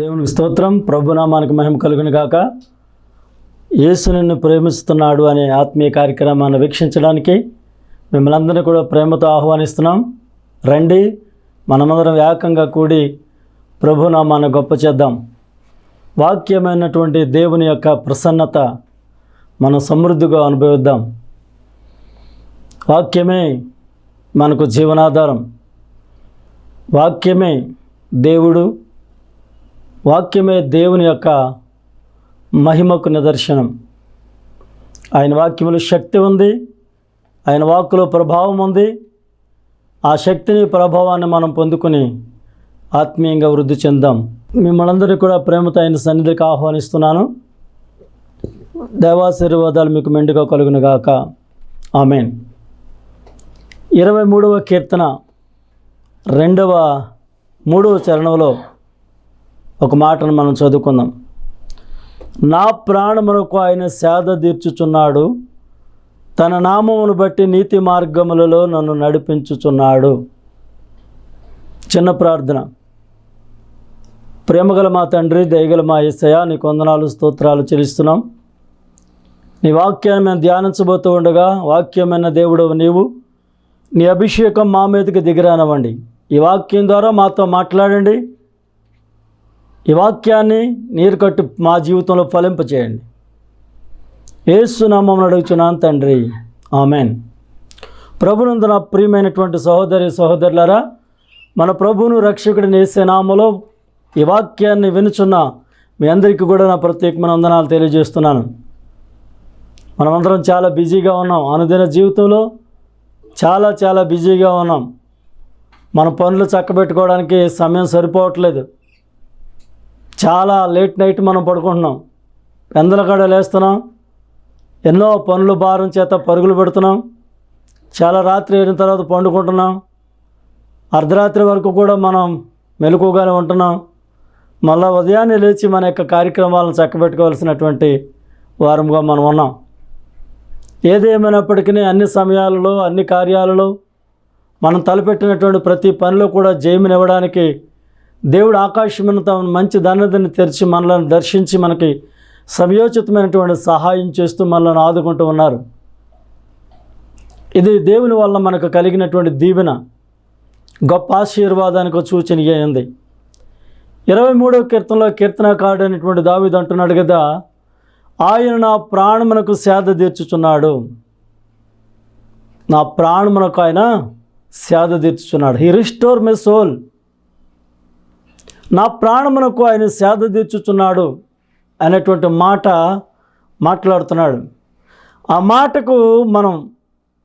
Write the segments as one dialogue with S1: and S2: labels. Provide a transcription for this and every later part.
S1: దేవునికి స్తోత్రం. ప్రభునామానికి మహిమ కలుగును గాక. యేసు నిన్ను ప్రేమిస్తున్నాడు అనే ఆత్మీయ కార్యక్రమాన్ని వీక్షించడానికి మిమ్మల్ని అందరినీ కూడా ప్రేమతో ఆహ్వానిస్తున్నాం. రండి, మనమందరం ఏకంగా కూడి ప్రభునామాన్ని గొప్ప చేద్దాం. వాక్యమైనటువంటి దేవుని యొక్క ప్రసన్నత మనం సమృద్ధిగా అనుభవిద్దాం. వాక్యమే మనకు జీవనాధారం. వాక్యమే దేవుడు. వాక్యమే దేవుని యొక్క మహిమకు నిదర్శనం. ఆయన వాక్యములో శక్తి ఉంది, ఆయన వాక్కులో ప్రభావం ఉంది. ఆ శక్తిని, ప్రభావాన్ని మనం పొందుకొని ఆత్మీయంగా వృద్ధి చెందాం. మిమ్మల్ని అందరినీ కూడా ప్రేమతో ఆయన సన్నిధికి ఆహ్వానిస్తున్నాను. దేవాశీర్వాదాలు మీకు మెండుగా కలుగును గాక. ఆమేన్. 23వ కీర్తన 3వ చరణంలో ఒక మాటను మనం చదువుకుందాం. నా ప్రాణమునకు ఆయన సేద తీర్చుచున్నాడు, తన నామమును బట్టి నీతి మార్గములలో నన్ను నడిపించుచున్నాడు. చిన్న ప్రార్థన. ప్రేమగల మా తండ్రి, దయగల మా యేసయ్య, నీకు వందనాలు, స్తోత్రాలు చెల్లిస్తున్నాం. నీ వాక్యాన్ని మేము ధ్యానించబోతూ ఉండగా, వాక్యమైన దేవుడవు నీవు, నీ అభిషేకం మా మీదకి దిగిరానవ్వండి. ఈ వాక్యం ద్వారా మాతో మాట్లాడండి. ఈ వాక్యాన్ని నీరు కట్టి మా జీవితంలో ఫలింపచేయండి. యేసు నామమున అడుగుచున్నాను తండ్రి, ఆమెన్. ప్రభునందు నా ప్రియమైనటువంటి సహోదరి సహోదరులారా, మన ప్రభువును రక్షకుడిని యేసు నామములో ఈ వాక్యాన్ని వినుచున్న మీ అందరికీ కూడా నా ప్రత్యేకమైన వందనాలు తెలియజేస్తున్నాను. మనమందరం చాలా బిజీగా ఉన్నాం. అనుదిన జీవితంలో చాలా బిజీగా ఉన్నాం. మన పనులు చక్కబెట్టుకోవడానికి సమయం సరిపోవట్లేదు. చాలా లేట్ నైట్ మనం పడుకుంటున్నాం, పెందల కాడ లేస్తున్నాం, ఎన్నో పనులు భారం చేత పరుగులు పెడుతున్నాం. చాలా రాత్రి అయిన తర్వాత పండుకుంటున్నాం. అర్ధరాత్రి వరకు కూడా మనం మెలకుగానే ఉంటున్నాం. మళ్ళీ ఉదయాన్నే లేచి మన యొక్క కార్యక్రమాలను చక్కబెట్టుకోవాల్సినటువంటి వారంగా మనం ఉన్నాం. ఏదేమైనప్పటికీ అన్ని సమయాలలో, అన్ని కార్యాలలో మనం తలపెట్టినటువంటి ప్రతి పనిలో కూడా జయమునివ్వడానికి దేవుడు ఆకాశమును తమ మంచి ధన్యతని తెరిచి మనలను దర్శించి మనకి సమయోచితమైనటువంటి సహాయం చేస్తూ మనల్ని ఆదుకుంటూ ఉన్నారు. ఇది దేవుని వల్ల మనకు కలిగినటువంటి దీవెన, గొప్ప ఆశీర్వాదానికి సూచన అయింది. 23వ కీర్తనలో కీర్తనకారుడు అనేటువంటి దావీదు అంటున్నాడు కదా, ఆయన నా ప్రాణమునకు సేద తీర్చుచున్నాడు. నా ప్రాణమునకు ఆయన సేద తీర్చుచున్నాడు. He restore my soul. నా ప్రాణమునకు ఆయన సేద తీర్చుచున్నాడు అనేటువంటి మాట మాట్లాడుతున్నాడు. ఆ మాటకు మనం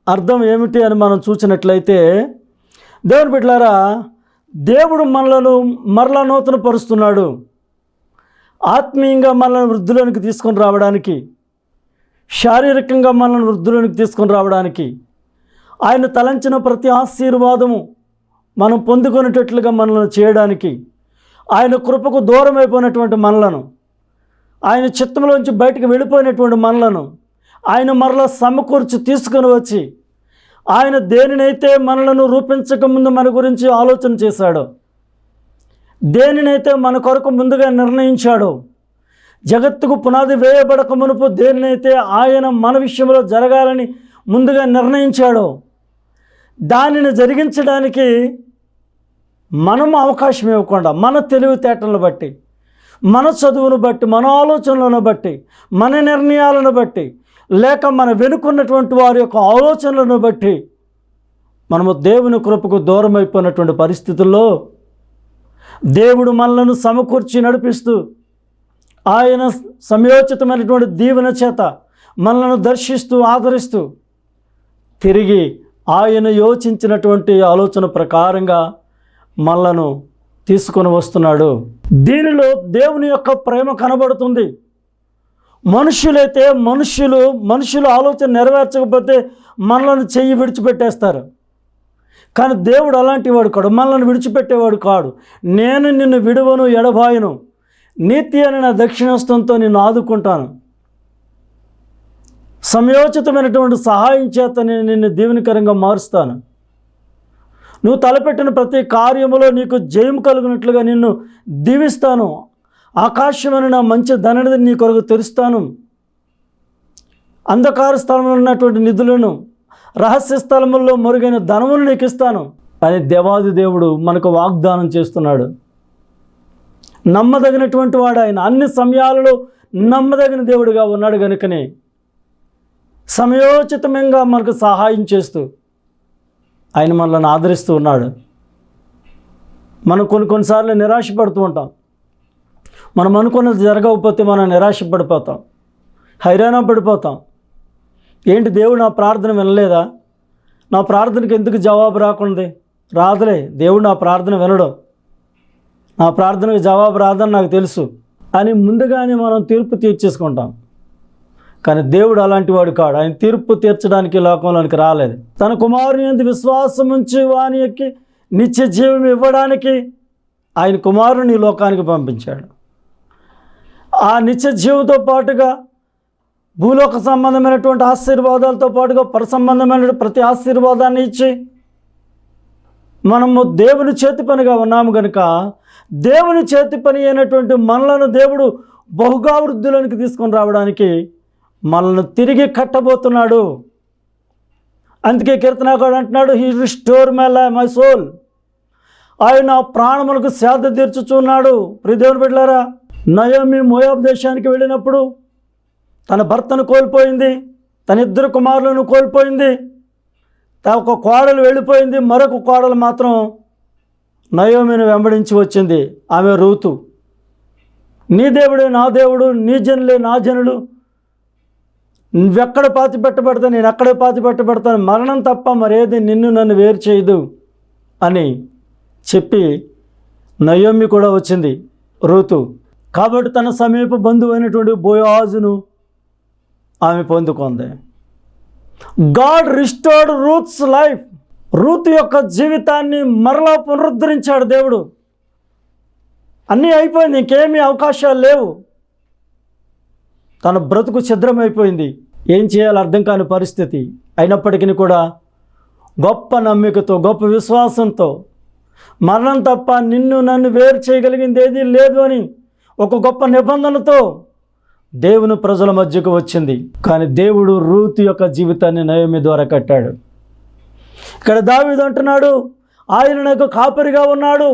S1: అర్థం ఏమిటి అని మనం చూసినట్లయితే, దేవుని బిడ్డలారా, దేవుడు మనలను మరలా నూతన పరుస్తున్నాడు. ఆత్మీయంగా మనల్ని వృద్ధిలోనికి తీసుకొని రావడానికి, శారీరకంగా మనల్ని వృద్ధిలోనికి తీసుకొని రావడానికి, ఆయన తలంచిన ప్రతి ఆశీర్వాదము మనం పొందుకునేటట్లుగా మనల్ని చేయడానికి, ఆయన కృపకు దూరం అయిపోయినటువంటి మనలను, ఆయన చిత్తంలోంచి బయటకు వెళ్ళిపోయినటువంటి మనలను ఆయన మరలా సమకూర్చి తీసుకొని వచ్చి, ఆయన దేనినైతే మనలను రూపించకముందు మన గురించి ఆలోచన చేశాడో, దేనినైతే మన కొరకు ముందుగా నిర్ణయించాడో, జగత్తుకు పునాది వేయబడక మునుపు దేనినైతే ఆయన మన విషయంలో జరగాలని ముందుగా నిర్ణయించాడో, దానిని జరిగించడానికి మనం అవకాశం ఇవ్వకుండా, మన తెలివితేటలను బట్టి, మన చదువును బట్టి, మన ఆలోచనలను బట్టి, మన నిర్ణయాలను బట్టి, లేక మన వెనుకున్నటువంటి వారి యొక్క ఆలోచనలను బట్టి మనము దేవుని కృపకు దూరం అయిపోయినటువంటి పరిస్థితుల్లో దేవుడు మనలను సమకూర్చి నడిపిస్తూ, ఆయన సమయోచితమైనటువంటి దీవెన చేత మనలను దర్శిస్తూ ఆదరిస్తూ, తిరిగి ఆయన యోచించినటువంటి ఆలోచన ప్రకారంగా మనలను తీసుకొని వస్తున్నాడు. దీనిలో దేవుని యొక్క ప్రేమ కనబడుతుంది. మనుషులైతే మనుషుల ఆలోచన నెరవేర్చకపోతే మనలను చెయ్యి విడిచిపెట్టేస్తారు. కానీ దేవుడు అలాంటి వాడు కాడు, మనల్ని విడిచిపెట్టేవాడు కాడు. నేను నిన్ను విడువను, ఎడబాయను, నీతి అని నా దక్షిణస్తంతో నిన్ను ఆదుకుంటాను, సమయోచితమైనటువంటి సహాయం చేత నేను నిన్ను దీవెనకరంగా మారుస్తాను, నువ్వు తలపెట్టిన ప్రతి కార్యములో నీకు జయం కలిగినట్లుగా నిన్ను దీవిస్తాను, ఆకాశమైన నా మంచి ధననిధి నీ కొరకు తెరుస్తాను, అంధకార స్థలంలో ఉన్నటువంటి నిధులను, రహస్య స్థలముల్లో మరుగైన ధనమును నీకు ఇస్తాను అని దేవాది దేవుడు మనకు వాగ్దానం చేస్తున్నాడు. నమ్మదగినటువంటి వాడు ఆయన, అన్ని సమయాలలో నమ్మదగిన దేవుడుగా ఉన్నాడు కనుకనే సమయోచితంగా మనకు సహాయం చేస్తూ ఆయన మనల్ని ఆదరిస్తూ ఉన్నాడు. మనం కొన్నిసార్లు నిరాశపడుతూ ఉంటాం. మనం అనుకున్నది జరగకపోతే మనం నిరాశపడిపోతాం, హైరాణ పడిపోతాం. ఏంటి దేవుడు నా ప్రార్థన వినలేదా, నా ప్రార్థనకి ఎందుకు జవాబు రాకుంది? రాదులే, దేవుడు నా ప్రార్థన వినడం, నా ప్రార్థనకు జవాబు రాదని నాకు తెలుసు అని ముందుగానే మనం తీర్పు తీర్చేసుకుంటాం. కానీ దేవుడు అలాంటి వాడు కాడు. ఆయన తీర్పు తీర్చడానికి లోకంలోనికి రాలేదు. తన కుమారుని యందు విశ్వాసం ఉంచి వాని యొక్క నిత్య జీవం ఇవ్వడానికి ఆయన కుమారుని లోకానికి పంపించాడు. ఆ నిత్య జీవంతో పాటుగా భూలోక సంబంధమైనటువంటి ఆశీర్వాదాలతో పాటుగా పర సంబంధమైన ప్రతి ఆశీర్వాదాన్ని ఇచ్చి మనము దేవుని చేతి పనిగా ఉన్నాము కనుక దేవుని చేతి పని అయినటువంటి మనలను దేవుడు బహుగా వృద్ధులోనికి తీసుకొని రావడానికి మనల్ని తిరిగి కట్టబోతున్నాడు. అందుకే కీర్తనాకారుడు అంటున్నాడు, హీ రిస్టోర్ మై సోల్. ఆయన ప్రాణములకు సేద తీర్చుచున్నాడు. ప్రియ దేవుని బిడ్డలారా, నయోమి మోయాబు దేశానికి వెళ్ళినప్పుడు తన భర్తను కోల్పోయింది, తన ఇద్దరు కుమారులను కోల్పోయింది, ఒక కోడలు వెళ్ళిపోయింది, మరొక కోడలు మాత్రం నయోమిని వెంబడించి వచ్చింది. ఆమె రూతు. నీ దేవుడే నా దేవుడు, నీ జనులే నా జనులు, నువ్వెక్కడ పాతి పెట్టబడతా నేను అక్కడే పాతి పెట్టబడతాను, మరణం తప్ప మరేది నిన్ను నన్ను వేరు చేయదు అని చెప్పి నయోమి కూడా వచ్చింది రూతు. కాబట్టి తన సమీప బంధువు అయినటువంటి బోయాజును ఆమె పొందుకుంది. God restored Ruth's life. రూతు యొక్క జీవితాన్ని మరలా పునరుద్ధరించాడు దేవుడు. అన్నీ అయిపోయింది, ఇంకేమీ అవకాశాలు లేవు. తన బ్రతుకు ఛిద్రమైపోయింది, ఏం చేయాలో అర్థం కాని పరిస్థితి. అయినప్పటికీ కూడా గొప్ప నమ్మికతో, గొప్ప విశ్వాసంతో, మరణం తప్ప నిన్ను నన్ను వేరు చేయగలిగింది ఏదీ లేదు అని ఒక గొప్ప నిబంధనతో దేవుని ప్రజల మధ్యకు వచ్చింది. కానీ దేవుడు రూతు యొక్క జీవితాన్ని నయోమి ద్వారా కట్టాడు. ఇక్కడ దావీదు అంటున్నాడు, ఆయన నాకు కాపరిగా ఉన్నాడు,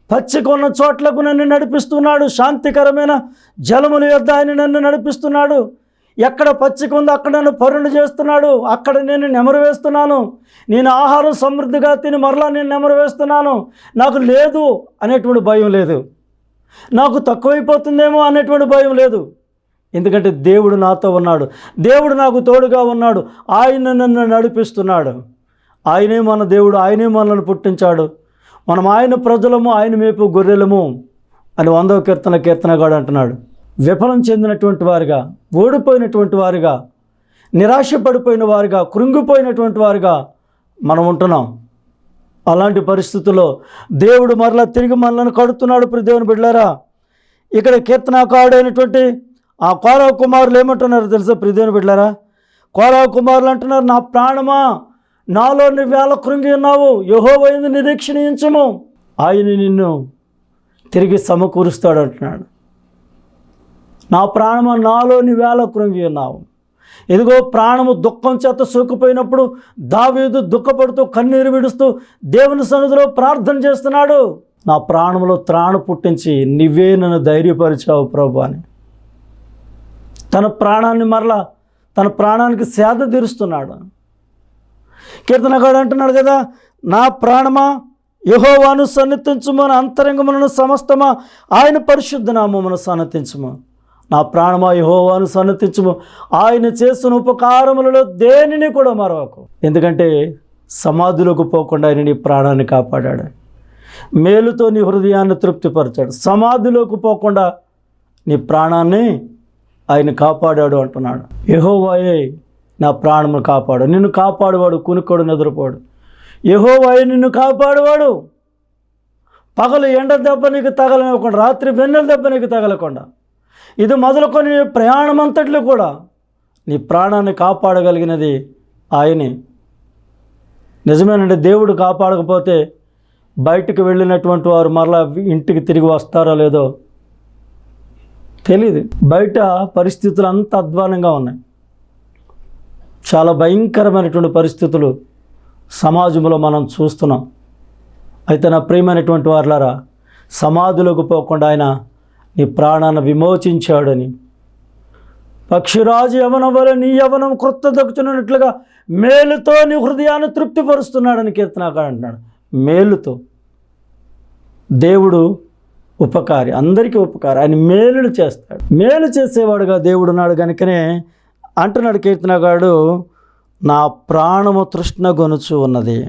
S1: పచ్చికొన్న చోట్లకు నన్ను నడిపిస్తున్నాడు, శాంతికరమైన జలముల యొద్ద ఆయన నన్ను నడిపిస్తున్నాడు. ఎక్కడ పచ్చిక ఉందో అక్కడ నన్ను పరుండు చేస్తున్నాడు, అక్కడ నేను నెమరు వేస్తున్నాను. నేను ఆహారం సమృద్ధిగా తిని మరలా నేను నెమరు వేస్తున్నాను. నాకు లేదు అనేటువంటి భయం లేదు, నాకు తక్కువైపోతుందేమో అనేటువంటి భయం లేదు. ఎందుకంటే దేవుడు నాతో ఉన్నాడు, దేవుడు నాకు తోడుగా ఉన్నాడు, ఆయన నన్ను నడిపిస్తున్నాడు. ఆయనే మన దేవుడు, ఆయనే మనల్ని పుట్టించాడు, మనం ఆయన ప్రజలము, ఆయన మేపు గొర్రెలము అని 100వ కీర్తనగాడు అంటున్నాడు. విఫలం చెందినటువంటి వారుగా, ఓడిపోయినటువంటి వారుగా, నిరాశపడిపోయిన వారుగా, కృంగిపోయినటువంటి వారుగా మనం ఉంటున్నాం. అలాంటి పరిస్థితుల్లో దేవుడు మరలా తిరిగి మనల్ని కడుతున్నాడు. ప్రియ దేవుని బిడ్డలారా, ఇక్కడ కీర్తనాకారుడైనటువంటి ఆ కోరవ కుమారులు ఏమంటున్నారు తెలుసా? ప్రియ దేవుని బిడ్డలారా, కోరవ కుమారులు అంటున్నారు, నా ప్రాణమా నాలో నువ్వేళ కృంగి ఉన్నావు, యెహోవా యందు నిరీక్షణించుము, ఆయన నిన్ను తిరిగి సమకూరుస్తాడు అంటున్నాడు. నా ప్రాణమా నాలో నువ్వేళ కృంగి ఉన్నావు. ఇదిగో ప్రాణము దుఃఖం చేత సోకిపోయినప్పుడు దావీదు దుఃఖపడుతూ కన్నీరు విడుస్తూ దేవుని సన్నిధిలో ప్రార్థన చేస్తున్నాడు. నా ప్రాణంలో త్రాణ పుట్టించి నువ్వే నన్ను ధైర్యపరిచావు ప్రభు అని తన ప్రాణాన్ని మరలా తన ప్రాణానికి సేద తీరుస్తున్నాడు. కీర్తనగాడు అంటున్నాడు కదా, నా ప్రాణమా యెహోవాను సన్నతించుము, నా అంతరంగములను సమస్తమా ఆయన పరిశుద్ధ నామమును సన్నతించుము. నా ప్రాణమా యెహోవాను సన్నతించుము, ఆయన చేసిన ఉపకారములలో దేనిని కూడా మరవకు. ఎందుకంటే సమాధిలోకి పోకుండా ఆయన నీ ప్రాణాన్ని కాపాడాడు, మేలుతో నీ హృదయాన్ని తృప్తిపరిచాడు. సమాధిలోకి పోకుండా నీ ప్రాణాన్ని ఆయన కాపాడాడు అంటున్నాడు. యెహోవాయే నా ప్రాణమును కాపాడు. నిన్ను కాపాడువాడు కునుకోడు నిద్రపోడు. యెహోవాయే నిన్ను కాపాడువాడు. పగలు ఎండ దెబ్బ నీకు తగలనివ్వకుండా, రాత్రి వెన్నెల దెబ్బ నీకు తగలకుండా, ఇది మొదలుకొని ప్రయాణం అంతట్లో కూడా నీ ప్రాణాన్ని కాపాడగలిగినది ఆయనే. నిజమేనండి, దేవుడు కాపాడకపోతే బయటకు వెళ్ళినటువంటి వారు మరలా ఇంటికి తిరిగి వస్తారో లేదో తెలియదు. బయట పరిస్థితులు అంత అధ్వానంగా ఉన్నాయి. చాలా భయంకరమైనటువంటి పరిస్థితులు సమాజంలో మనం చూస్తున్నాం. అయితే నా ప్రియమైనటువంటి వారులారా, సమాధులకు పోకుండా ఆయన నీ ప్రాణాన్ని విమోచించాడని, పక్షిరాజు యవనం వల్ల నీ యవనం క్రొత్త దక్కుతున్నట్లుగా మేలుతో నీ హృదయాన్ని తృప్తిపరుస్తున్నాడని కీర్తనకారుడు అంటున్నాడు. మేలుతో. దేవుడు ఉపకారి, అందరికీ ఉపకారి. ఆయన మేలులు చేస్తాడు. మేలు చేసేవాడుగా దేవుడు ఉన్నాడు కనుకనే అంటున్నాడు కీర్తనకారుడు, నా ప్రాణము తృష్ణగొనుచు ఉన్నది.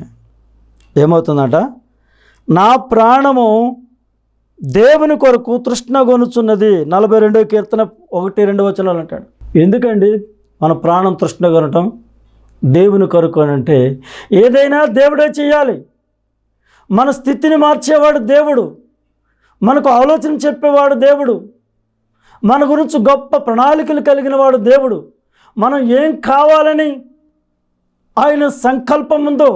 S1: ఏమవుతుందట? నా ప్రాణము దేవుని కొరకు తృష్ణగొనుచున్నది. 42వ కీర్తన 1-2 వచనాలు అంటాడు. ఎందుకండి మన ప్రాణం తృష్ణగొనటం? దేవుని కొరకు అని అంటే ఏదైనా దేవుడే చేయాలి. మన స్థితిని మార్చేవాడు దేవుడు, మనకు ఆలోచన చెప్పేవాడు దేవుడు, మన గురించి గొప్ప ప్రణాళికలు కలిగిన వాడు దేవుడు. మనం ఏం కావాలని ఆయన సంకల్పం ఉందో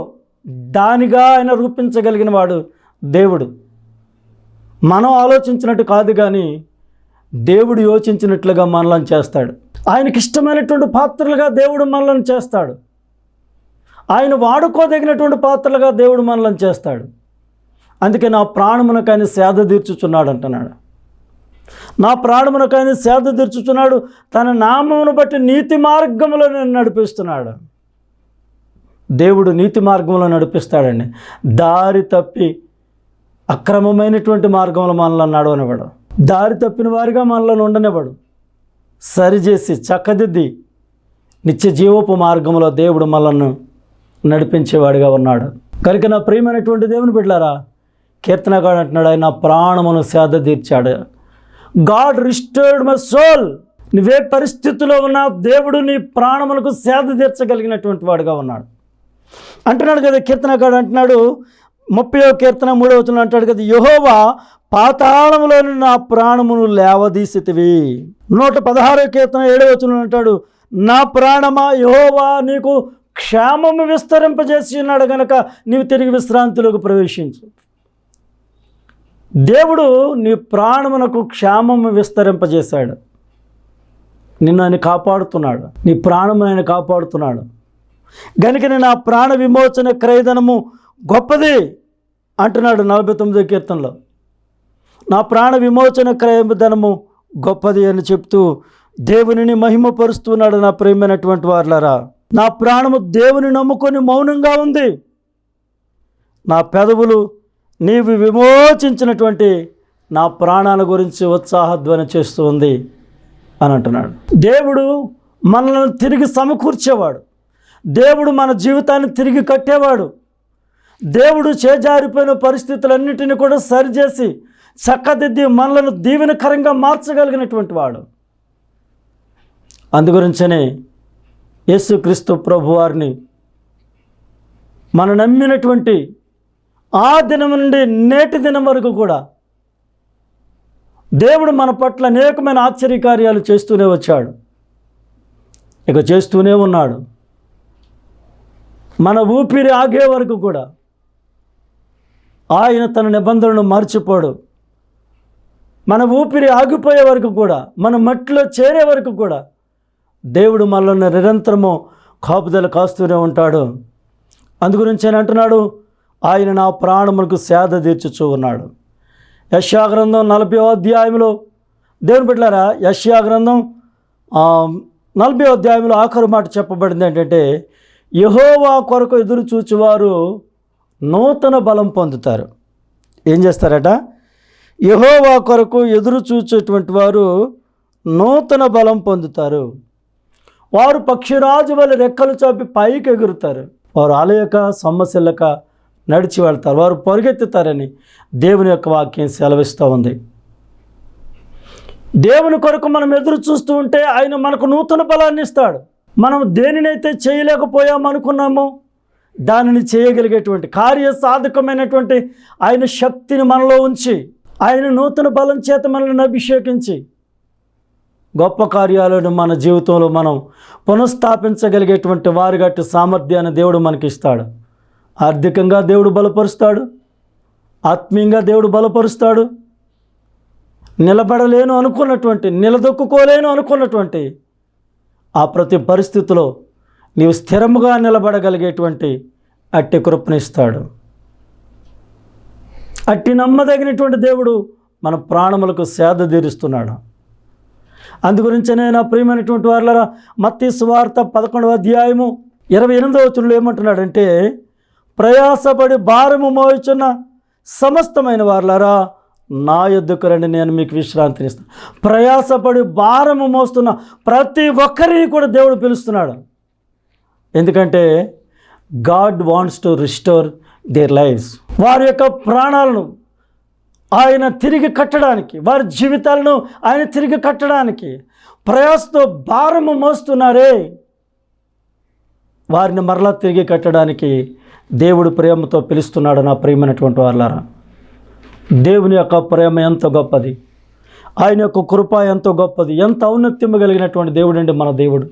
S1: దానిగా ఆయన రూపించగలిగిన వాడు దేవుడు. మనం ఆలోచించినట్టు కాదు, కానీ దేవుడు యోచించినట్లుగా మనలను చేస్తాడు. ఆయనకి ఇష్టమైనటువంటి పాత్రలుగా దేవుడు మనలను చేస్తాడు. ఆయన వాడుకోదగినటువంటి పాత్రలుగా దేవుడు మనలను చేస్తాడు. అందుకే నా ప్రాణమునకు ఆయన సేద తీర్చుచున్నాడు అంటున్నాడు. నా ప్రాణమునకు ఆయన సేద తీర్చుచున్నాడు, తన నామమును బట్టి నీతి మార్గంలో నేను నడిపిస్తున్నాడు. దేవుడు నీతి మార్గంలో నడిపిస్తాడండి. దారి తప్పి అక్రమమైనటువంటి మార్గంలో మనల్ని నడవనివ్వడు. దారి తప్పిన వారిగా మనల్ని ఉండనివ్వడు. సరిచేసి చక్కదిద్ది నిత్య జీవపు మార్గంలో దేవుడు మనల్ని నడిపించేవాడిగా ఉన్నాడు. కనుక నా ప్రియమైనటువంటి దేవుని బిడ్డలారా, కీర్తనకారుడు అంటున్నాడు, ఆయన నా ప్రాణమును సేద తీర్చాడు. God restored my soul. నువ్వే పరిస్థితిలో ఉన్నా దేవుడు నీ ప్రాణములకు సేద తీర్చగలిగినటువంటి వాడుగా ఉన్నాడు అంటున్నాడు కదా కీర్తనకారుడు. అంటున్నాడు 30వ కీర్తన 3వ వచనం అంటాడు కదా, యెహోవా పాతాళములోని నా ప్రాణమును లేవదీసితివి. 116వ కీర్తన 7వ వచనం అంటాడు, నా ప్రాణమా యెహోవా నీకు క్షేమము విస్తరింపజేసి ఉన్నాడు గనక నీవు తిరిగి విశ్రాంతిలోకి ప్రవేశించు. దేవుడు నీ ప్రాణమునకు క్షేమము విస్తరింపజేశాడు. నిన్ను ఆయన కాపాడుతున్నాడు, నీ ప్రాణము ఆయన కాపాడుతున్నాడు. గనుకనే నా ప్రాణ విమోచన క్రయధనము గొప్పది అంటున్నాడు 49వ కీర్తనలో. నా ప్రాణ విమోచన క్రయధనము గొప్పది అని చెప్తూ దేవునిని మహిమపరుస్తున్నాడు. నా ప్రియమైనటువంటి వారులారా, నా ప్రాణము దేవుని నమ్ముకొని మౌనంగా ఉంది. నా పెదవులు నీవు విమోచించినటువంటి నా ప్రాణాల గురించి ఉత్సాహధ్వని చేస్తూ ఉంది అని అంటున్నాడు. దేవుడు మనల్ని తిరిగి సమకూర్చేవాడు. దేవుడు మన జీవితాన్ని తిరిగి కట్టేవాడు. దేవుడు చేజారిపోయిన పరిస్థితులన్నిటిని కూడా సరిచేసి చక్కదిద్ది మనలను దీవెనకరంగా మార్చగలిగినటువంటి వాడు. అందుగురించనే యేసుక్రీస్తు ప్రభువారిని మనం నమ్మినటువంటి ఆ దినం నుండి నేటి దినం వరకు కూడా దేవుడు మన పట్ల అనేకమైన ఆశ్చర్యకార్యాలు చేస్తూనే వచ్చాడు, ఇక చేస్తూనే ఉన్నాడు. మన ఊపిరి ఆగే వరకు కూడా ఆయన తన నిబంధనలను మర్చిపోడు. మన ఊపిరి ఆగిపోయే వరకు కూడా, మన మట్టిలో చేరే వరకు కూడా దేవుడు మనల్ని నిరంతరము కాపుదల కాస్తూనే ఉంటాడు. అందుగురించి ఆయన అంటున్నాడు, ఆయన నా ప్రాణములకు సేద తీర్చుచూ ఉన్నాడు. యెషయా గ్రంథం 40వ అధ్యాయంలో దేవుని బిడ్డలారా, యెషయా గ్రంథం 40వ అధ్యాయంలో ఆఖరు మాట చెప్పబడింది ఏంటంటే, యెహోవా కొరకు ఎదురు చూచువారు నూతన బలం పొందుతారు. ఏం చేస్తారట? యెహోవా కొరకు ఎదురు చూచేటువంటి వారు నూతన బలం పొందుతారు. వారు పక్షిరాజు వలె రెక్కలు చాపి పైకి ఎగురుతారు. వారు ఆలయక సమస్యలక నడిచి వెళ్తారు, వారు పరుగెత్తుతారని దేవుని యొక్క వాక్యం సెలవిస్తూ ఉంది. దేవుని కొరకు మనం ఎదురు చూస్తూ ఉంటే ఆయన మనకు నూతన బలాన్ని ఇస్తాడు. మనం దేనినైతే చేయలేకపోయామనుకున్నామో దానిని చేయగలిగేటువంటి కార్యసాధకమైనటువంటి ఆయన శక్తిని మనలో ఉంచి, ఆయన నూతన బలం చేత మనల్ని అభిషేకించి గొప్ప కార్యాలను మన జీవితంలో మనం పునఃస్థాపించగలిగేటువంటి వారిగట్టి సామర్థ్యాన్ని దేవుడు మనకి ఇస్తాడు. ఆర్థికంగా దేవుడు బలపరుస్తాడు, ఆత్మీయంగా దేవుడు బలపరుస్తాడు. నిలబడలేను అనుకున్నటువంటి, నిలదొక్కుకోలేను అనుకున్నటువంటి ఆ ప్రతి పరిస్థితిలో నీవు స్థిరముగా నిలబడగలిగేటువంటి అట్టి కృపనిస్తాడు. అట్టి నమ్మదగినటువంటి దేవుడు మన ప్రాణములకు సేద తీరుస్తున్నాడు. అందుగురించనే నా ప్రియమైనటువంటి వారులారా, మత్తయి సువార్త 11వ అధ్యాయము 28వ వచనంలో ఏమంటున్నాడంటే, ప్రయాసపడి భారము మోయుచున్న సమస్తమైన వారులారా నా యొద్దకు రండి, నేను మీకు విశ్రాంతినిస్తాను. ప్రయాసపడి భారము మోస్తున్న ప్రతి ఒక్కరిని కూడా దేవుడు పిలుస్తున్నాడు. ఎందుకంటే God wants to restore there lifes. వారి యొక్క ప్రాణాలను ఆయన తిరిగి కట్టడానికి, వారి జీవితాలను ఆయన తిరిగి కట్టడానికి ప్రయాసతో భారము మోస్తున్నారే, వారిని మరలా తిరిగి కట్టడానికి దేవుడు ప్రేమతో పిలుస్తున్నాడు. నా ప్రియమైనటువంటి వారులారా, దేవుని యొక్క ప్రేమ ఎంతో గొప్పది, ఆయన యొక్క కృప ఎంతో గొప్పది, ఎంత ఔన్నత్యము కలిగినటువంటి దేవుడు అండి మన దేవుడు.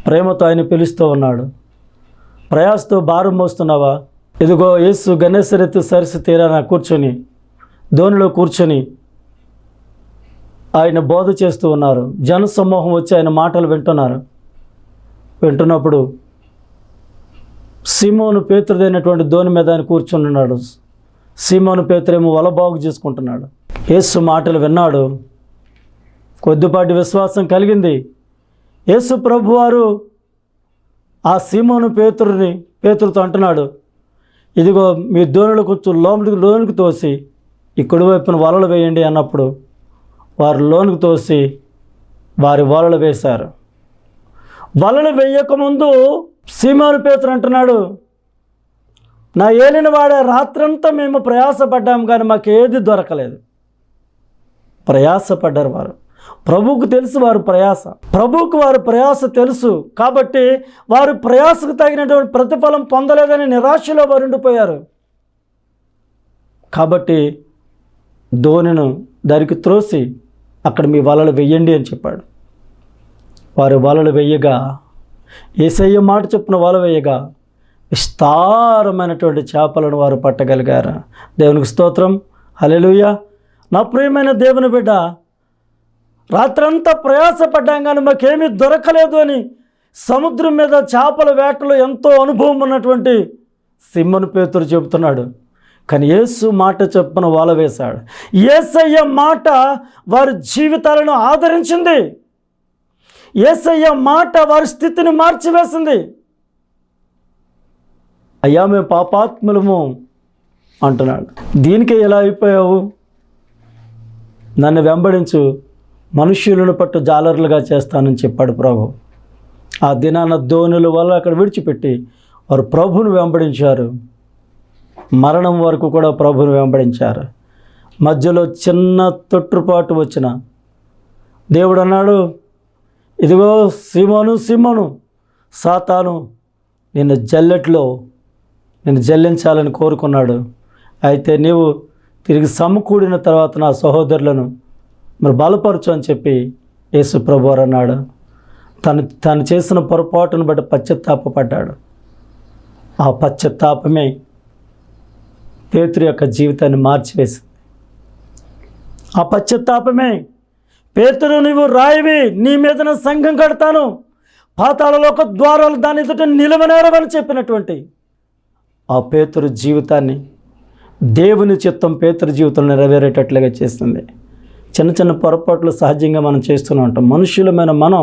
S1: ప్రేమతో ఆయన పిలుస్తూ ఉన్నాడు. ప్రయాసతో భారం మోస్తున్నావా? ఇదిగో యేసు గెనెసరెతు సరస్సు తీరాన కూర్చొని, దోణిలో కూర్చొని ఆయన బోధ చేస్తూ ఉన్నారు. జనసమూహం వచ్చి ఆయన మాటలు వింటున్నప్పుడు సీమోను పేతురుదైనటువంటి దోణి మీద ఆయన కూర్చొని ఉన్నాడు. సీమోను పేతురేమో వల బాగు చేసుకుంటున్నాడు. యేసు మాటలు విన్నాడు, కొద్దిపాటి విశ్వాసం కలిగింది. యేసు ప్రభువారు ఆ సీమోను పేతురుతో అంటున్నాడు, ఇదిగో మీ దోణిలో కొంచెం లోనికి తోసి ఈ కుడివైపున వలలు వేయండి అన్నప్పుడు వారు లోనికి తోసి వారి వలలు వేశారు. వలలు వేయకముందు సీమోను పేతురు అంటున్నాడు, నా ఏలిన వాడే, రాత్రంతా మేము ప్రయాసపడ్డాము కానీ మాకేది దొరకలేదు. ప్రయాసపడ్డారు వారు. ప్రభువుకు తెలుసు వారు ప్రయాస తెలుసు. కాబట్టి వారు ప్రయాసకు తగినటువంటి ప్రతిఫలం పొందలేదని నిరాశలో వారు ఉండిపోయారు. కాబట్టి దోణిను దానికి త్రోసి అక్కడ మీ వలలు వెయ్యండి అని చెప్పాడు. వారు వలలు వెయ్యగా, యేసయ్య మాట చొప్పున వల వేయగా విస్తారమైనటువంటి చేపలను వారు పట్టగలిగారు. దేవునికి స్తోత్రం, హల్లెలూయా. నా ప్రియమైన దేవుని బిడ్డ, రాత్రంతా ప్రయాసపడ్డాం కానీ మాకేమీ దొరకలేదు అని సముద్రం మీద చేపల వేటలో ఎంతో అనుభవం ఉన్నటువంటి సీమోను పేతురు చెబుతున్నాడు. కానీ యేసు మాట చొప్పున వల వేశాడు. యేసయ్య మాట వారి జీవితాలను ఆదరించింది. యేసయ్య మాట వారి స్థితిని మార్చివేసింది. అయ్యా మేము పాపాత్ములము అంటున్నాడు. దీనికే ఎలా అయిపోయావు? నన్ను వెంబడించు, మనుష్యులను పట్టు జాలరులుగా చేస్తానని చెప్పాడు ప్రభు. ఆ దినాన దోణుల వల్ల అక్కడ విడిచిపెట్టి వారు ప్రభువును వెంబడించారు. మరణం వరకు కూడా ప్రభువును వెంబడించారు. మధ్యలో చిన్న తొట్టుపాటు వచ్చిన దేవుడు అన్నాడు, ఇదిగో సీమోను, సాతాను నిన్ను జల్లించాలని కోరుకున్నాడు. అయితే నీవు తిరిగి సమకూడిన తర్వాత నా సహోదరులను మరి బలపరచు అని చెప్పి యేసు ప్రభువారు అన్నాడు. తను చేసిన పొరపాటును బట్టి పశ్చాత్తాపడ్డాడు. ఆ పశ్చాత్తాపమే పేతురు యొక్క జీవితాన్ని మార్చివేసింది. ఆ పశ్చాత్తాపమే, పేతురు నీవు రాయివి, నీ మీద సంఘం కడతాను, పాతాళలోక ద్వారాలు దాని ఎదుట నిలవనేరవని చెప్పినటువంటి ఆ పేతురు జీవితాన్ని దేవుని చిత్తం పేతురు జీవితంలో నెరవేరేటట్లుగా చేస్తుంది. చిన్న చిన్న పొరపాట్లు సహజంగా మనం చేస్తూనే ఉంటాం. మనుషులమైన మనం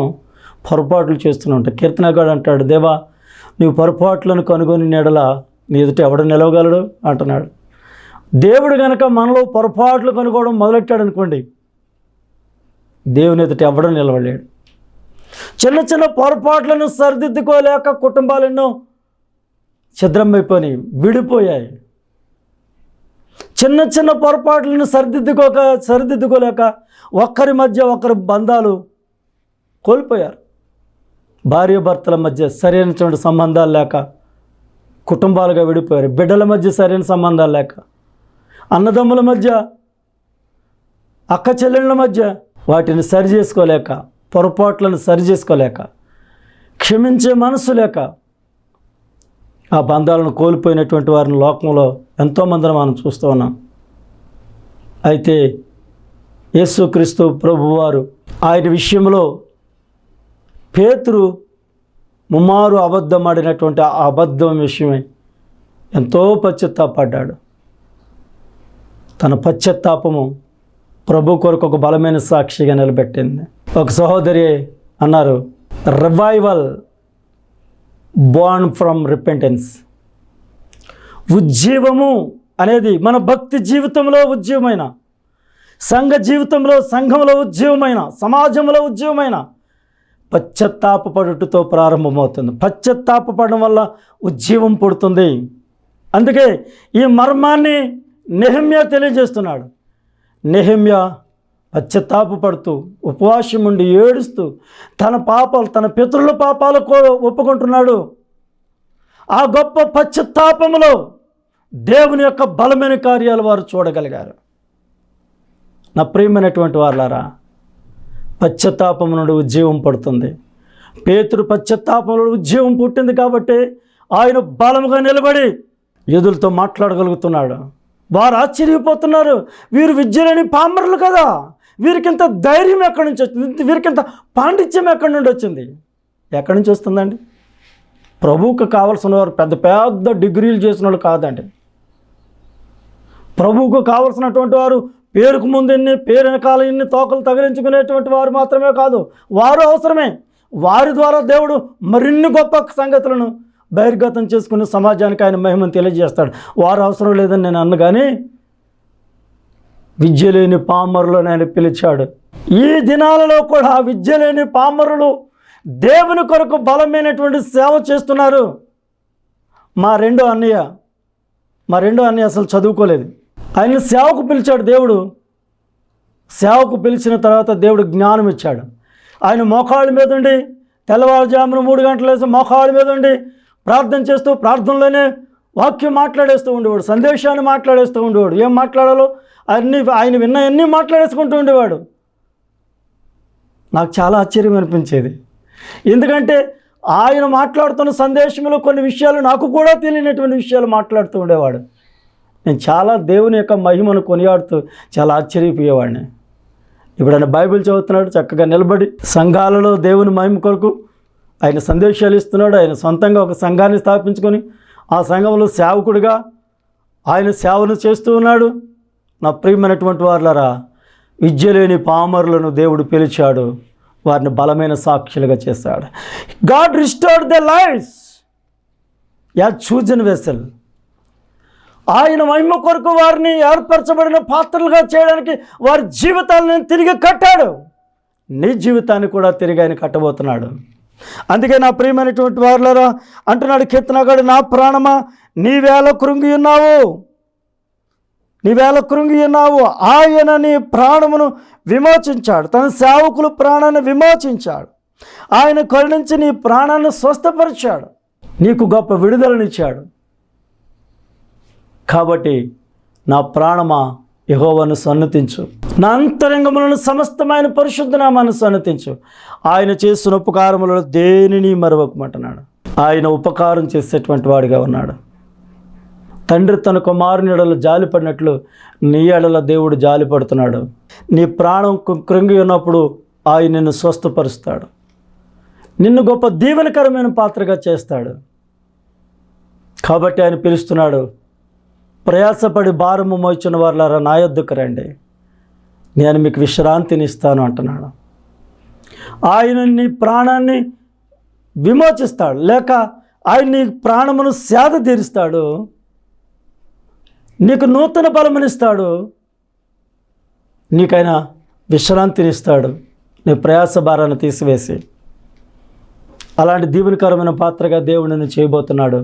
S1: పొరపాట్లు చేస్తూనే ఉంటాం. కీర్తనగాడు అంటాడు, దేవా నీవు పొరపాట్లను కనుగొని నీడల నీ ఎదుట ఎవడు నిలవగలడు అంటున్నాడు. దేవుడు కనుక మనలో పొరపాట్లు కనుగోవడం మొదలెట్టాడు అనుకోండి, దేవుని ఎదుట ఎవడూ నిలవలేడు. చిన్న చిన్న పొరపాట్లను సరిదిద్దుకోలేక కుటుంబాలెన్నో ఛిద్రమైపోయి విడిపోయాయి. చిన్న చిన్న పొరపాట్లను సరిదిద్దుకోలేక ఒకరి మధ్య ఒకరి బంధాలు కోల్పోయారు. భార్యాభర్తల మధ్య సరైనటువంటి సంబంధాలు లేక కుటుంబాలుగా విడిపోయారు. బిడ్డల మధ్య సరైన సంబంధాలు లేక, అన్నదమ్ముల మధ్య, అక్క చెల్లెళ్ళ మధ్య వాటిని సరిచేసుకోలేక, పొరపాట్లను సరిచేసుకోలేక, క్షమించే మనసు లేక ఆ బంధాలను కోల్పోయినటువంటి వారిని లోకంలో ఎంతోమందిని మనం చూస్తూ ఉన్నాం. అయితే యేసుక్రీస్తు ప్రభువారు ఆయన విషయంలో పేతురు ముమ్మారు అబద్ధమాడినటువంటి ఆ అబద్ధం విషయమై ఎంతో పశ్చాత్తాపడ్డాడు. తన పశ్చాత్తాపము ప్రభు కొరకు ఒక బలమైన సాక్షిగా నిలబెట్టింది. ఒక సహోదరి అన్నారు, రివైవల్ బోర్న్ ఫ్రమ్ రిపెంటెన్స్. ఉజ్జీవము అనేది మన భక్తి జీవితంలో ఉజ్జీవమైన, సంఘ జీవితంలో సంఘంలో ఉజ్జీవమైన, సమాజంలో ఉజ్జీవమైన పశ్చాత్తాపడుటతో ప్రారంభమవుతుంది. పశ్చాత్తాపడడం వల్ల ఉజ్జీవం పుడుతుంది. అందుకే ఈ మర్మాన్ని నెహెమ్యా తెలియజేస్తున్నాడు. నెహెమ్యా పశ్చాత్తాపడుతూ ఉపవాసం ఉండి ఏడుస్తూ తన పాపాలు, తన పితరుల పాపాలు ఒప్పుకుంటున్నాడు. ఆ గొప్ప పశ్చాత్తాపంలో దేవుని యొక్క బలమైన కార్యాలు వారు చూడగలిగారు. నా ప్రియమైనటువంటి వారులారా, పశ్చాత్తాపం నుండి ఉజ్జీవం పడుతుంది. పేతురు పశ్చాత్తాపంలో ఉజ్జీవం పుట్టింది కాబట్టి ఆయన బలముగా నిలబడి యూదులతో మాట్లాడగలుగుతున్నాడు. వారు ఆశ్చర్యపోతున్నారు, వీరు విద్యలేని పామరులు కదా, వీరికింత ధైర్యం ఎక్కడి నుంచి వచ్చింది, వీరికింత పాండిత్యం ఎక్కడి నుండి వచ్చింది? ఎక్కడి నుంచి వస్తుందండి? ప్రభువుకు కావాల్సిన వారు పెద్ద పెద్ద డిగ్రీలు చేసిన వాళ్ళు కాదండి. ప్రభువుకు కావలసినటువంటి వారు పేరుకు ముందు ఎన్ని, పేరు వెనకాల ఎన్ని తోకలు తగిలించుకునేటువంటి వారు మాత్రమే కాదు, వారు అవసరమే. వారి ద్వారా దేవుడు మరిన్ని గొప్ప సంగతులను బహిర్గతం చేసుకుని సమాజానికి ఆయన మహిమను తెలియజేస్తాడు. వారు అవసరం లేదని నేను అన్న, కానీ విద్య లేని పామరులను ఆయన పిలిచాడు. ఈ దినాలలో కూడా విద్య లేని పామరులు దేవుని కొరకు బలమైనటువంటి సేవ చేస్తున్నారు. మా రెండో అన్నయ్య అసలు చదువుకోలేదు. ఆయన సేవకు పిలిచాడు దేవుడు. సేవకు పిలిచిన తర్వాత దేవుడు జ్ఞానం ఇచ్చాడు. ఆయన మోకాళ్ళ మీద ఉండి తెల్లవారుజామున 3 గంటలు వేసి మోకాళ్ళ మీద ఉండి ప్రార్థన చేస్తూ ప్రార్థనలోనే వాక్యం మాట్లాడేస్తూ ఉండేవాడు, సందేశాన్ని మాట్లాడేస్తూ ఉండేవాడు. ఏం మాట్లాడాలో ఆయన విన్నవన్నీ మాట్లాడేసుకుంటూ ఉండేవాడు. నాకు చాలా ఆశ్చర్యం అనిపించేది. ఎందుకంటే ఆయన మాట్లాడుతున్న సందేశంలో కొన్ని విషయాలు నాకు కూడా తెలియనటువంటి విషయాలు మాట్లాడుతూ ఉండేవాడు. నేను చాలా దేవుని యొక్క మహిమను కొనియాడుతూ చాలా ఆశ్చర్యపోయేవాడిని. ఇప్పుడు ఆయన బైబిల్ చదువుతున్నాడు, చక్కగా నిలబడి సంఘాలలో దేవుని మహిమ కొరకు ఆయన సందేశాలు ఇస్తున్నాడు. ఆయన సొంతంగా ఒక సంఘాన్ని స్థాపించుకొని ఆ సంఘంలో సేవకుడిగా ఆయన సేవను చేస్తూ ఉన్నాడు. నా ప్రియమైనటువంటి వారులారా, విద్య లేని పామరులను దేవుడు పిలిచాడు, వారిని బలమైన సాక్షులుగా చేశాడు. God restored the lives as chosen vessel. ఆయన మహిమ కొరకు వారిని ఏర్పరచబడిన పాత్రలుగా చేయడానికి వారి జీవితాలను తిరిగి కట్టాడు. నీ జీవితాన్ని కూడా తిరిగి ఆయన కట్టబోతున్నాడు. అందుకే నా ప్రియమైనటువంటి వారులారా అంటున్నాడు కీర్తనగాడు, నా ప్రాణమా నీవేళ కృంగి ఉన్నావు. ఆయన నీ ప్రాణమును విమోచించాడు, తన సేవకులు ప్రాణాన్ని విమోచించాడు. ఆయన కరుణించి నీ ప్రాణాన్ని స్వస్థపరిచాడు, నీకు గొప్ప విడుదలనిచ్చాడు. కాబట్టి నా ప్రాణమా యెహోవాను సన్నతించు, నా అంతరంగములను సమస్తమైన పరిశుద్ధ నామాన్ని సన్నతించు. ఆయన చేసిన ఉపకారములలో దేనిని మరవకమంటున్నాడు. ఆయన ఉపకారం చేసేటువంటి వాడిగా ఉన్నాడు. తండ్రి తన కుమారుని ఎడల జాలిపడినట్లు నీ ఎడల దేవుడు జాలిపడుతున్నాడు. నీ ప్రాణం కృంగి ఉన్నప్పుడు ఆయన నిన్ను స్వస్థపరుస్తాడు, నిన్ను గొప్ప దీవెనకరమైన పాత్రగా చేస్తాడు. కాబట్టి ఆయన పిలుస్తున్నాడు, ప్రయాసపడి భారము మోచిన వారులారా నా యొద్దకు రండి, నేను మీకు విశ్రాంతిని ఇస్తాను అంటున్నాడు. ఆయన నీ ప్రాణాన్ని విమోచిస్తాడు, లేక ఆయన నీ ప్రాణమును సేద తీరుస్తాడు, నీకు నూతన బలమునిస్తాడు, నీకైనా విశ్రాంతినిస్తాడు, నీ ప్రయాస భారాన్ని తీసివేసి. అలాంటి దీవెనకరమైన పాత్రగా దేవుడు నిన్ను చేయబోతున్నాడు.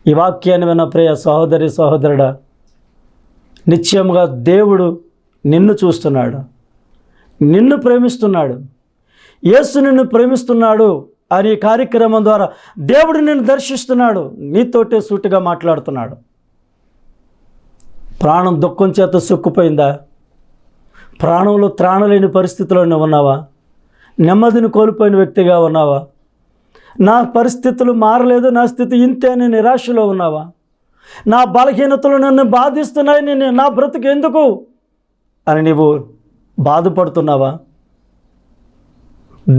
S1: ఈ వాక్యాన్ని విన్న ప్రియ సహోదరి సహోదరుడా, నిశ్చయముగా దేవుడు నిన్ను చూస్తున్నాడు, నిన్ను ప్రేమిస్తున్నాడు. యేసు నిన్ను ప్రేమిస్తున్నాడు అని కార్యక్రమం ద్వారా దేవుడు నిన్ను దర్శిస్తున్నాడు, నీతోటే సూటిగా మాట్లాడుతున్నాడు. ప్రాణం దుఃఖం చేత సుక్కుపోయిందా? ప్రాణంలో త్రాణలేని పరిస్థితిలో ఉన్నావా? నెమ్మదిని కోల్పోయిన వ్యక్తిగా ఉన్నావా? నా పరిస్థితులు మారలేదు, నా స్థితి ఇంతే అని నిరాశలో ఉన్నావా? నా బలహీనతలు నన్ను బాధిస్తున్నాయి, నా బ్రతుకు ఎందుకు అని నీవు బాధపడుతున్నావా?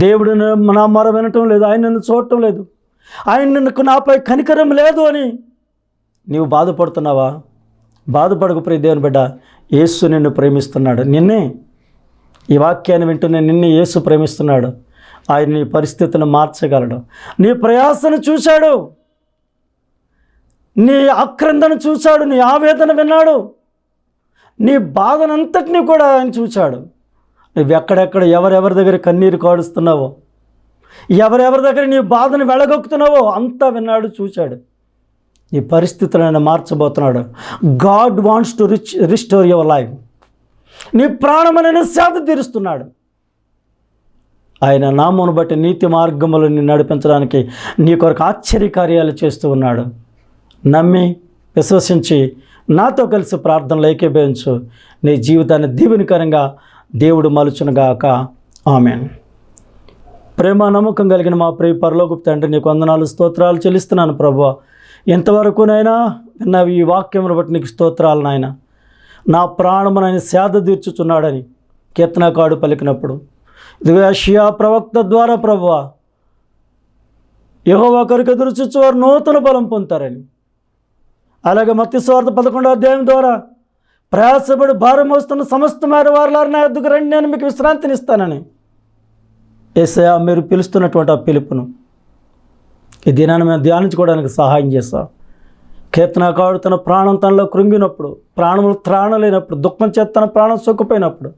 S1: దేవుడు నా మొర వినటం లేదు, ఆయన నన్ను చూడటం లేదు, ఆయన నాపై కనికరం లేదు అని నీవు బాధపడుతున్నావా? బాధపడకు ప్రియ దేవుని బిడ్డ, యేసు నిన్ను ప్రేమిస్తున్నాడు. నిన్నే ఈ వాక్యాన్ని వింటూనే నిన్ను యేసు ప్రేమిస్తున్నాడు. ఆయన నీ పరిస్థితిని మార్చగలడు. నీ ప్రయాసను చూశాడు, నీ ఆక్రందను చూశాడు, నీ ఆవేదన విన్నాడు, నీ బాధనంతటినీ కూడా ఆయన చూశాడు. నువ్వు ఎక్కడెక్కడ ఎవరెవరి దగ్గర కన్నీరు కాడుస్తున్నావో, ఎవరెవరి దగ్గర నీ బాధను వెళ్ళగొక్కుతున్నావో అంతా విన్నాడు, చూశాడు. నీ పరిస్థితులను మార్చబోతున్నాడు. God wants to restore your life. నీ ప్రాణమని సేద తీరుస్తున్నాడు. ఆయన నామమును బట్టి నీతి మార్గములను నడిపించడానికి నీ కొరకు ఆశ్చర్యకార్యాలు చేస్తూ ఉన్నాడు. నమ్మి విశ్వసించి నాతో కలిసి ప్రార్థనలు ఏకీభవించు. నీ జీవితాన్ని దీవెనకరంగా దేవుడు మలుచునుగాక. ఆమేన్. ప్రేమ నమ్మకం కలిగిన మా ప్రియ పరలోకపు తండ్రి, నీకు వందనాలు స్తోత్రాలు చెల్లిస్తున్నాను ప్రభువా. ఎంతవరకునైనా విన్న ఈ వాక్యమును బట్టి నీకు స్తోత్రాలు నాయన. నా ప్రాణమునైనా సేద తీర్చుచున్నాడని కీర్తనకారుడు పలికినప్పుడు, ఇదిగో యెషయా ప్రవక్త ద్వారా ప్రభువా, యెహోవా కొరకు ఎదురు చూచువారు నూతన బలం పొందుతారని, అలాగే మత్తయి సువార్త 11వ అధ్యాయం ద్వారా ప్రయాసపడి భారం మోస్తున్న సమస్త వారులారా నా యొద్దకు రండి, నేను మీకు విశ్రాంతినిస్తానని యేసయ్యా మీరు పిలుస్తున్నటువంటి ఆ పిలుపును ఈ దినాన్ని మేము ధ్యానించుకోవడానికి సహాయం చేస్తాం. కీర్తనకారుడు తన ప్రాణం తనలో కృంగినప్పుడు, ప్రాణములు త్రాణలేనప్పుడు, దుఃఖం చేత తన ప్రాణం సొక్కుపోయినప్పుడు,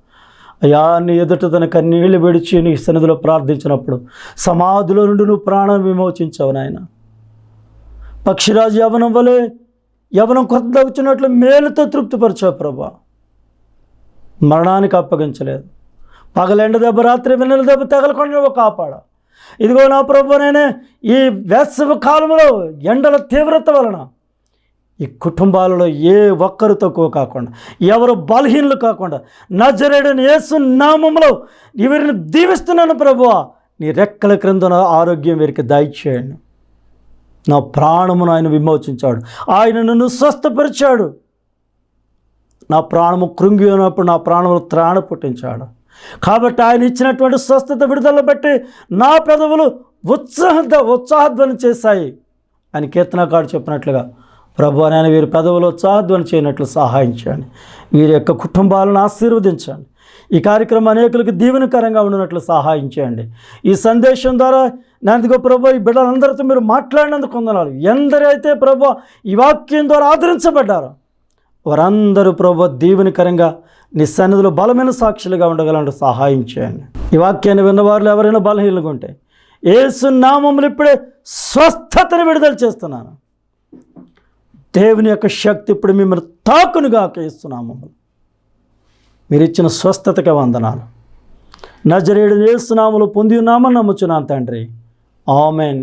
S1: అయ్యా నీ ఎదుట తన కన్నీళ్లు విడిచి నీ సన్నిధిలో ప్రార్థించినప్పుడు సమాధిలో నుండి నువ్వు ప్రాణం విమోచించావు నాయన. పక్షిరాజు యవనం వలె యవనం కొత్త వచ్చినట్లు మేలుతో తృప్తిపరిచావు ప్రభా. మరణానికి అప్పగించలేదు. పగలెండ దెబ్బ, రాత్రి వెన్నెల దెబ్బ తగలకుండా నువ్వు కాపాడా. ఇదిగో నా ప్రభు, నేనే ఈ వేసవి కాలంలో ఎండల తీవ్రత వలన ఈ కుటుంబాలలో ఏ ఒక్కరు తక్కువ కాకుండా, ఎవరు బలహీనలు కాకుండా, నజరేయుడైన యేసు నామములో వీరిని దీవిస్తున్నాను ప్రభువా. నీ రెక్కల క్రింద ఆరోగ్యం వీరికి దయచేయండి. నా ప్రాణమును ఆయన విమోచించాడు, ఆయన నన్ను స్వస్థపరిచాడు. నా ప్రాణము కృంగి ఉన్నప్పుడు నా ప్రాణములు త్రాణ పుట్టించాడు. కాబట్టి ఆయన ఇచ్చినటువంటి స్వస్థత విడుదల బట్టి నా పెదవులు ఉత్సాహధ్వని చేశాయి అని కీర్తనకారుడు చెప్పినట్లుగా ప్రభువా, నేను వీరి పెదవులు ఉత్సాహధ్వని చేయనట్లు సహాయం చేయండి. వీరి యొక్క కుటుంబాలను ఆశీర్వదించండి. ఈ కార్యక్రమం అనేకులకు దీవెనకరంగా ఉండినట్లు సహాయం చేయండి. ఈ సందేశం ద్వారా నేను ప్రభు ఈ బిడ్డలందరితో మీరు మాట్లాడినందుకు వందనాలు. ఎందరైతే ప్రభు ఈ వాక్యం ద్వారా ఆదరించబడ్డారో వారందరూ ప్రభు దీవెనకరంగా నీ సన్నిధిలో బలమైన సాక్షులుగా ఉండగలంటూ సహాయం చేయండి. ఈ వాక్యాన్ని విన్నవారు ఎవరైనా బలహీనంగా ఉంటే యేసు నామములో ఇప్పుడే స్వస్థతను విడుదల చేస్తున్నాను. దేవుని యొక్క శక్తి ఇప్పుడు మిమ్మల్ని తాకునుగాక యేసు నామములో. మీరు ఇచ్చిన స్వస్థతకి వందనాలు. నజరేయుడైన యేసు నామములో పొంది ఉన్నామని నమ్ముచున్నాను తండ్రి. ఆమెన్.